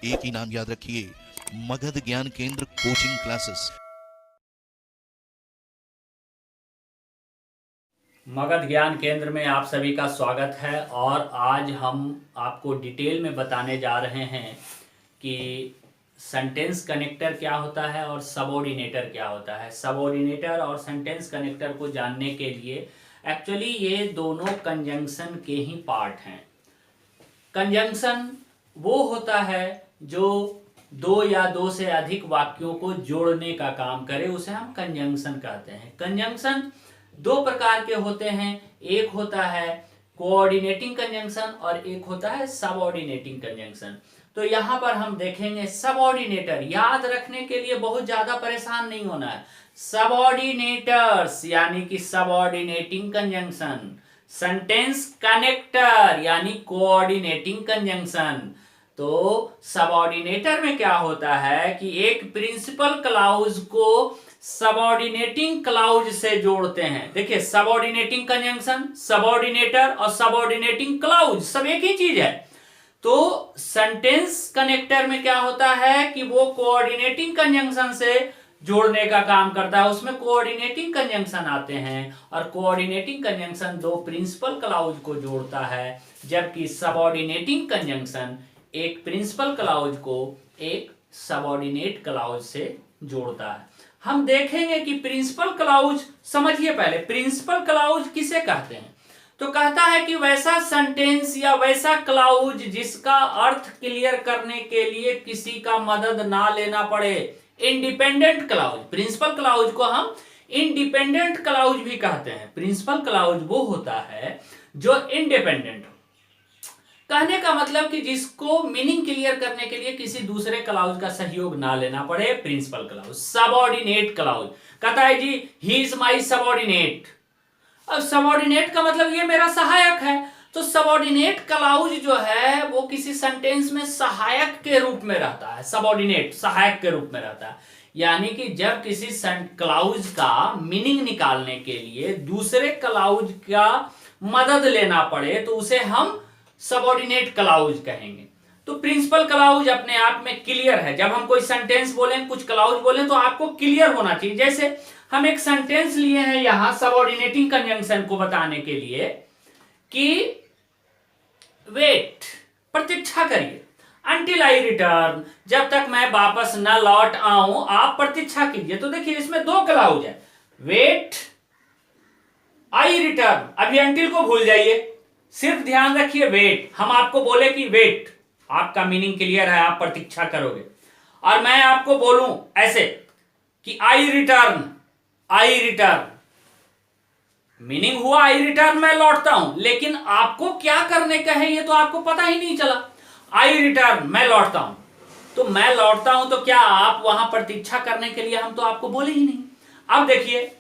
एक ही नाम याद रखिए, मगध ज्ञान केंद्र कोचिंग क्लासेस। मगध ज्ञान केंद्र में आप सभी का स्वागत है। और आज हम आपको डिटेल में बताने जा रहे हैं कि सेंटेंस कनेक्टर क्या होता है और सबऑर्डिनेटर क्या होता है। सबऑर्डिनेटर और सेंटेंस कनेक्टर को जानने के लिए एक्चुअली ये दोनों कंजंक्शन के ही पार्ट हैं। कंजंक्शन वो होता है जो दो या दो से अधिक वाक्यों को जोड़ने का काम करे, उसे हम कंजंक्शन कहते हैं। कंजंक्शन दो प्रकार के होते हैं, एक होता है कोऑर्डिनेटिंग कंजंक्शन और एक होता है सबऑर्डिनेटिंग कंजंक्शन। तो यहां पर हम देखेंगे सबऑर्डिनेटर। याद रखने के लिए बहुत ज्यादा परेशान नहीं होना है। सबऑर्डिनेटर्स यानी कि सबऑर्डिनेटिंग कंजंक्शन, सेंटेंस कनेक्टर यानी कोऑर्डिनेटिंग कंजंक्शन। तो सबऑर्डिनेटर में क्या होता है कि एक प्रिंसिपल क्लाउज को सबऑर्डिनेटिंग क्लाउज से जोड़ते हैं। देखिए, सबऑर्डिनेटिंग कंजंक्शन, सबऑर्डिनेटर और सबऑर्डिनेटिंग क्लाउज सब एक ही चीज है। तो सेंटेंस कनेक्टर में क्या होता है कि वो कोऑर्डिनेटिंग कंजंक्शन से जोड़ने का काम करता है, उसमें कोऑर्डिनेटिंग कंजंक्शन आते हैं और कोऑर्डिनेटिंग कंजंक्शन दो प्रिंसिपल क्लाउज को जोड़ता है, जबकि सबऑर्डिनेटिंग कंजंक्शन एक प्रिंसिपल क्लाउज को एक सबऑर्डिनेट क्लाउज से जोड़ता है। हम देखेंगे कि प्रिंसिपल क्लाउज, समझिए पहले प्रिंसिपल क्लाउज किसे कहते हैं। तो कहता है कि वैसा सेंटेंस या वैसा क्लाउज जिसका अर्थ क्लियर करने के लिए किसी का मदद ना लेना पड़े, इंडिपेंडेंट क्लाउज। प्रिंसिपल क्लाउज को हम इंडिपेंडेंट क्लाउज भी कहते हैं। प्रिंसिपल क्लाउज वो होता है जो इंडिपेंडेंट हो, कहने का मतलब कि जिसको मीनिंग क्लियर करने के लिए किसी दूसरे क्लाउज का सहयोग ना लेना पड़े, प्रिंसिपल क्लाउज। सबऑर्डिनेट क्लाउज कहता है जी ही इज माई सबऑर्डिनेट। अब सबऑर्डिनेट का मतलब ये मेरा सहायक है। तो सबऑर्डिनेट क्लाउज जो है वो किसी सेंटेंस में सहायक के रूप में रहता है। सबऑर्डिनेट सहायक के रूप में रहता है, यानी कि जब किसी क्लाउज का मीनिंग निकालने के लिए दूसरे क्लाउज का मदद लेना पड़े तो उसे हम सबऑर्डिनेट क्लाउज कहेंगे। तो प्रिंसिपल क्लाउज अपने आप में क्लियर है। जब हम कोई सेंटेंस बोलें, कुछ क्लाउज बोलें, तो आपको क्लियर होना चाहिए। जैसे हम एक सेंटेंस लिए हैं यहां सबऑर्डिनेटिंग कंजंक्शन को बताने के लिए कि वेट, प्रतीक्षा करिए, अंटिल आई रिटर्न, जब तक मैं वापस न लौट आऊं आप प्रतीक्षा कीजिए। तो देखिए इसमें दो क्लाउज है, वेट, आई रिटर्न। अभी अंटिल को भूल जाइए, सिर्फ ध्यान रखिए वेट। हम आपको बोले कि वेट, आपका मीनिंग क्लियर है, आप प्रतीक्षा करोगे। और मैं आपको बोलूं ऐसे कि आई रिटर्न, आई रिटर्न, मीनिंग हुआ आई रिटर्न, मैं लौटता हूं, लेकिन आपको क्या करने का है ये तो आपको पता ही नहीं चला। आई रिटर्न, मैं लौटता हूं, तो मैं लौटता हूं तो क्या आप वहां प्रतीक्षा करने के लिए हम तो आपको बोले ही नहीं। अब देखिए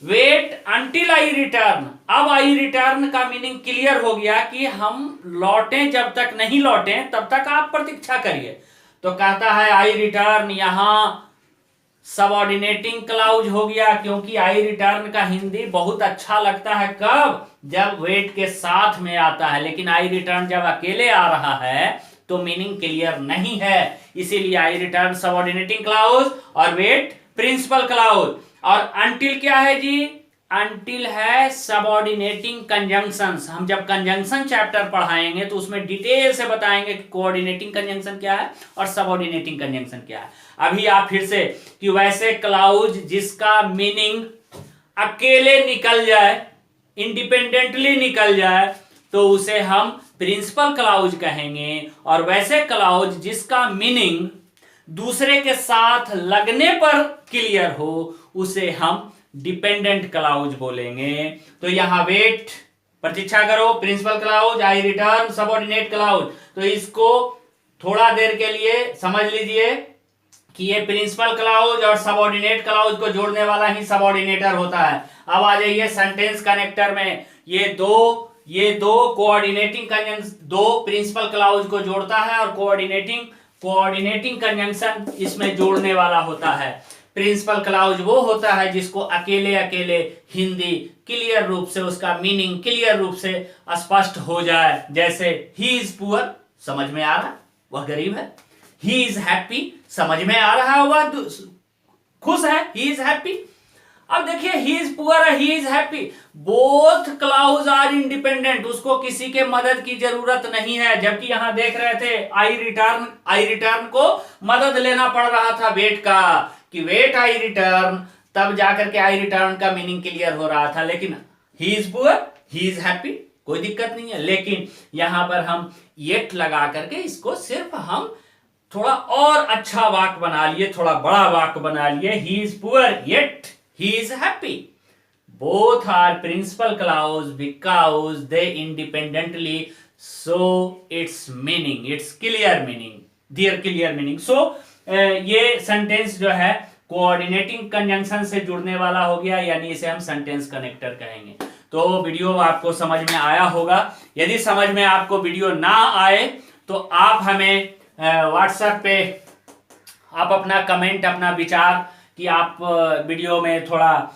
वेट अंटिल आई रिटर्न, अब आई रिटर्न का मीनिंग क्लियर हो गया कि हम लौटें, जब तक नहीं लौटे तब तक आप प्रतीक्षा करिए। तो कहता है आई रिटर्न, यहां सबऑर्डिनेटिंग क्लाउज हो गया, क्योंकि आई रिटर्न का हिंदी बहुत अच्छा लगता है कब, जब वेट के साथ में आता है, लेकिन आई रिटर्न जब अकेले आ रहा है तो मीनिंग क्लियर नहीं है। इसीलिए आई रिटर्न सबऑर्डिनेटिंग क्लाउज और वेट प्रिंसिपल क्लाउज। और अंटिल क्या है जी, अंटिल है सबऑर्डिनेटिंग कंजंक्शंस। हम जब कंजंक्शन चैप्टर पढ़ाएंगे तो उसमें डिटेल से बताएंगे कि कोऑर्डिनेटिंग कंजंक्शन क्या है और सबऑर्डिनेटिंग कंजंक्शन क्या है। अभी आप फिर से कि वैसे क्लाउज जिसका मीनिंग अकेले निकल जाए, इंडिपेंडेंटली निकल जाए, तो उसे हम प्रिंसिपल क्लाउज कहेंगे। और वैसे क्लाउज जिसका मीनिंग दूसरे के साथ लगने पर क्लियर हो उसे हम डिपेंडेंट क्लाउज बोलेंगे। तो यहां वेट, प्रतीक्षा करो, प्रिंसिपल क्लाउज, आई रिटर्न, सबऑर्डिनेट क्लाउज। तो इसको थोड़ा देर के लिए समझ लीजिए कि ये प्रिंसिपल क्लाउज और सबऑर्डिनेट क्लाउज को जोड़ने वाला ही सबऑर्डिनेटर होता है। अब आ जाइए सेंटेंस कनेक्टर में, ये दो कोऑर्डिनेटिंग कंजंक्शन, दो प्रिंसिपल क्लाउज को जोड़ता है और कोऑर्डिनेटिंग कंजंक्शन इसमें जोड़ने वाला होता है। प्रिंसिपल क्लाउज वो होता है जिसको अकेले अकेले हिंदी क्लियर रूप से, उसका मीनिंग क्लियर रूप से स्पष्ट हो जाए। जैसे ही इज पुअर, समझ में आ रहा है, वह गरीब है। ही इज हैप्पी, समझ में आ रहा होगा, खुश है, ही इज हैप्पी। अब देखिए he is poor, he is happy, both clause are independent, उसको किसी के मदद की जरूरत नहीं है। जबकि यहां देख रहे थे आई रिटर्न को मदद लेना पड़ रहा था वेट का, कि वेट आई रिटर्न, तब जाकर के आई रिटर्न का मीनिंग क्लियर हो रहा था। लेकिन ही is poor, he is happy, कोई दिक्कत नहीं है। लेकिन यहां पर हम येट लगा करके इसको सिर्फ हम थोड़ा और अच्छा वाक्य बना लिए, थोड़ा बड़ा वाक्य बना लिए। ही is poor yet he is happy, both are principal clause because they independently, so its meaning, its clear meaning, their clear meaning। so ये सेंटेंस जो है कोऑर्डिनेटिंग कंजंक्शन से जुड़ने वाला हो गया, यानी इसे हम सेंटेंस कनेक्टर कहेंगे। तो वीडियो आपको समझ में आया होगा। यदि समझ में आपको वीडियो ना आए तो आप हमें व्हाट्सएप पे आप अपना कमेंट, अपना विचार कि आप वीडियो में थोड़ा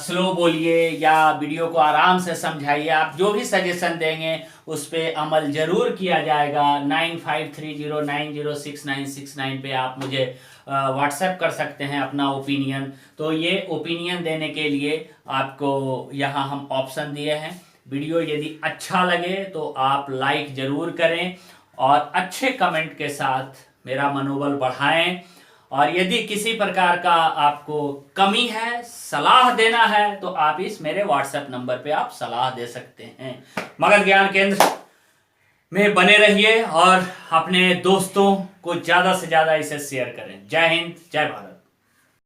स्लो बोलिए या वीडियो को आराम से समझाइए, आप जो भी सजेशन देंगे उस पर अमल जरूर किया जाएगा। 9530906969 पे आप मुझे व्हाट्सएप कर सकते हैं अपना ओपिनियन। तो ये ओपिनियन देने के लिए आपको यहाँ हम ऑप्शन दिए हैं। वीडियो यदि अच्छा लगे तो आप लाइक जरूर करें और अच्छे कमेंट के साथ मेरा मनोबल बढ़ाएं। और यदि किसी प्रकार का आपको कमी है, सलाह देना है, तो आप इस मेरे व्हाट्सएप नंबर पे आप सलाह दे सकते हैं। मगध ज्ञान केंद्र में बने रहिए और अपने दोस्तों को ज्यादा से ज्यादा इसे शेयर करें। जय हिंद, जय भारत।